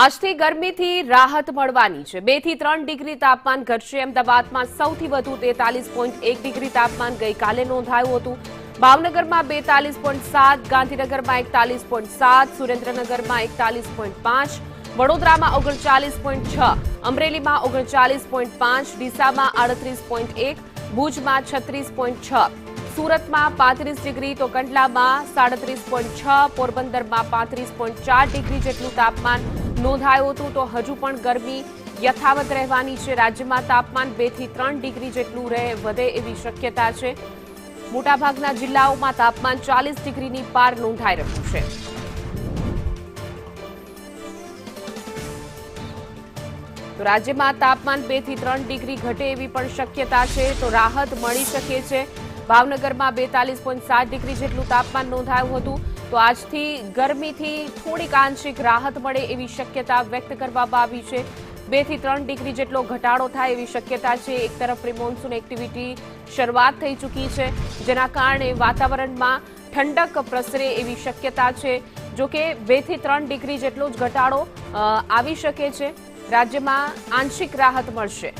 આજથી ગરમીથી રાહત મળવાની છે। 2 થી 3 ડિગ્રી તાપમાન ઘટશે। અમદાવાદમાં સૌથી વધુ 43.1 ડિગ્રી તાપમાન ગઈકાલે નોંધાયું હતું। ભાવનગરમાં 42.7, ગાંધીનગરમાં 41.7, સુરેન્દ્રનગરમાં 41.5, વડોદરામાં 39.6, અમરેલીમાં 39.5, ડીસામાં 38.1, ભુજમાં 36.6, સુરતમાં 35 ડિગ્રી તો કંડલામાં 37.6, પોરબંદરમાં 35.4 ડિગ્રી જેટલું તાપમાન નોંધાયું હતું। તો હજુ પણ ગરમી યથાવત રહેવાની છે। રાજ્યમાં તાપમાન 2 થી 3 ડિગ્રી જેટલું વધે એવી શક્યતા છે। મોટાભાગના જિલ્લાઓમાં તાપમાન 40 ડિગ્રીની પાર નોંધાઈ રહ્યું છે। તો રાજ્યમાં તાપમાન 2 થી 3 ડિગ્રી ઘટે એવી પણ શક્યતા છે। તો રાહત મળી શકે છે। ભાવનગરમાં 42.7 ડિગ્રી જેટલું તાપમાન નોંધાયું હતું। તો આજથી ગરમીથી થોડીક આંશિક રાહત મળે એવી શક્યતા વ્યક્ત કરવામાં આવી છે। 2 થી 3 ડિગ્રી જેટલો ઘટાડો થાય એવી શક્યતા છે। એક તરફ પ્રી મોન્સૂન એક્ટિવિટી શરૂઆત થઈ ચૂકી છે, જેના કારણે વાતાવરણમાં ઠંડક પ્રસરે એવી શક્યતા છે। જોકે 2 થી 3 ડિગ્રી જેટલો જ ઘટાડો આવી શકે છે। રાજ્યમાં આંશિક રાહત મળશે।